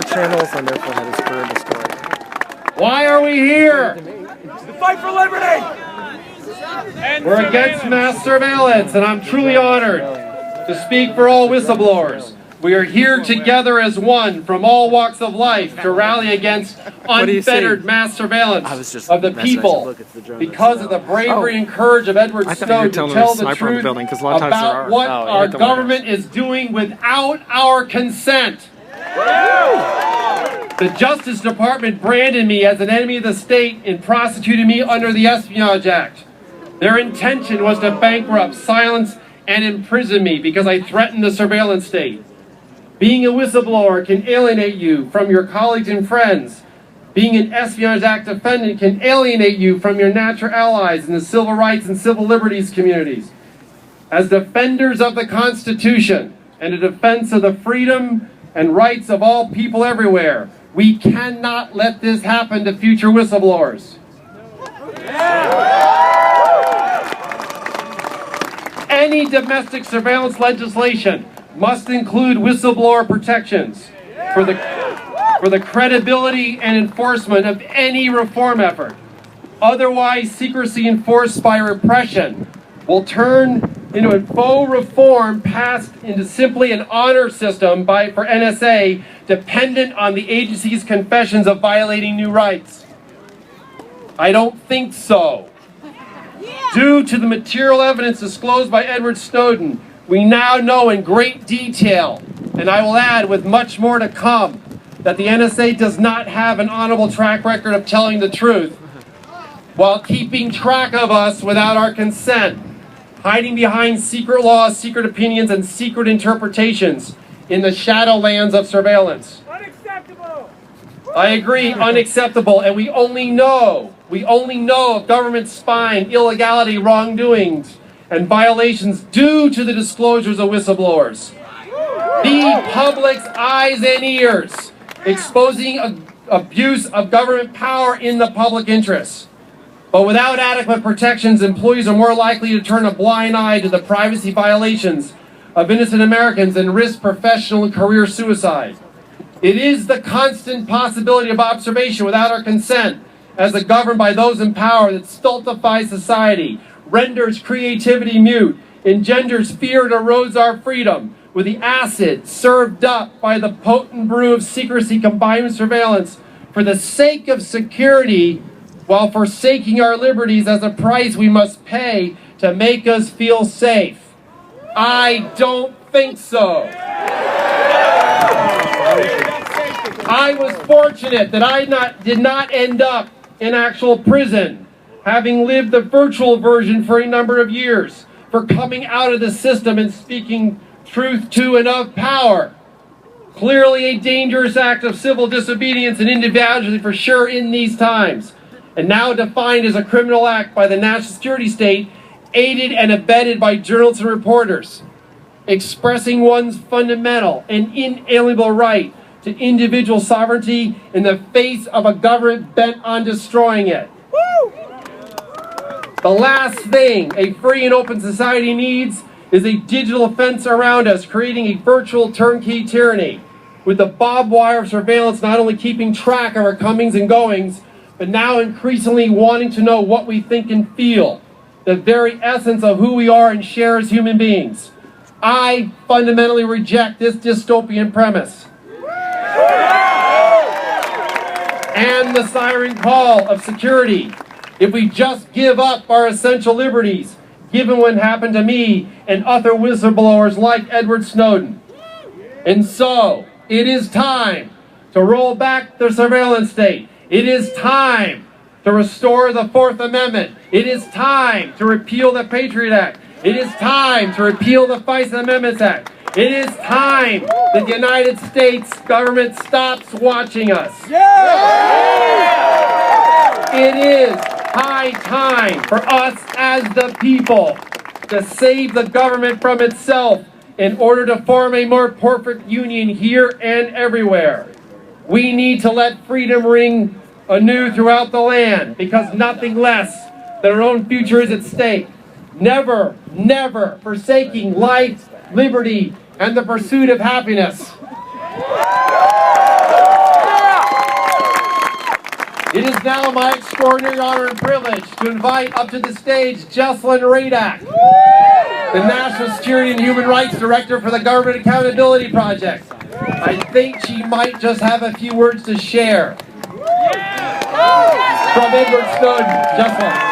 for channels and therefore had his career destroyed. Why are we here? The fight for liberty! We're against mass surveillance, and I'm truly honored to speak for all whistleblowers. We are here together as one from all walks of life to rally against unfettered mass surveillance of the people because of the bravery and courage of Edward Snowden to tell the truth about what our government is doing without our consent. The Justice Department branded me as an enemy of the state and prosecuted me under the Espionage Act. Their intention was to bankrupt, silence, and imprison me because I threatened the surveillance state. Being a whistleblower can alienate you from your colleagues and friends. Being an Espionage Act defendant can alienate you from your natural allies in the civil rights and civil liberties communities. As defenders of the Constitution and a defense of the freedom and rights of all people everywhere, we cannot let this happen to future whistleblowers. Any domestic surveillance legislation must include whistleblower protections for the credibility and enforcement of any reform effort. Otherwise, secrecy enforced by repression will turn into a faux reform passed into simply an honor system for NSA dependent on the agency's confessions of violating new rights. I don't think so. Due to the material evidence disclosed by Edward Snowden, we now know in great detail, and I will add with much more to come, that the NSA does not have an honorable track record of telling the truth while keeping track of us without our consent, hiding behind secret laws, secret opinions, and secret interpretations in the shadowlands of surveillance. Unacceptable! I agree, unacceptable, and we only know of government spying, illegality, wrongdoings, and violations due to the disclosures of whistleblowers. The public's eyes and ears, exposing abuse of government power in the public interest. But without adequate protections, employees are more likely to turn a blind eye to the privacy violations of innocent Americans and risk professional and career suicide. It is the constant possibility of observation without our consent as governed by those in power that stultifies society, renders creativity mute, engenders fear and erodes our freedom with the acid served up by the potent brew of secrecy combined with surveillance for the sake of security while forsaking our liberties as a price we must pay to make us feel safe. I don't think so. I was fortunate that I did not end up in actual prison, having lived the virtual version for a number of years, for coming out of the system and speaking truth to and of power. Clearly a dangerous act of civil disobedience and individuality for sure in these times, and now defined as a criminal act by the national security state, aided and abetted by journalists and reporters, expressing one's fundamental and inalienable right to individual sovereignty in the face of a government bent on destroying it. The last thing a free and open society needs is a digital fence around us, creating a virtual turnkey tyranny, with the barbed wire of surveillance not only keeping track of our comings and goings, but now increasingly wanting to know what we think and feel, the very essence of who we are and share as human beings. I fundamentally reject this dystopian premise and the siren call of security. If we just give up our essential liberties, given what happened to me and other whistleblowers like Edward Snowden. And so, it is time to roll back the surveillance state. It is time to restore the Fourth Amendment. It is time to repeal the Patriot Act. It is time to repeal the FISA Amendments Act. It is time that the United States government stops watching us. It is high time for us as the people to save the government from itself in order to form a more perfect union here and everywhere. We need to let freedom ring anew throughout the land because nothing less than our own future is at stake. Never, never forsaking life, liberty, and the pursuit of happiness. now my extraordinary honor and privilege to invite up to the stage Jesselyn Radak, the National Security and Human Rights Director for the Government Accountability Project. I think she might just have a few words to share. From Edward Snowden. Jesselyn.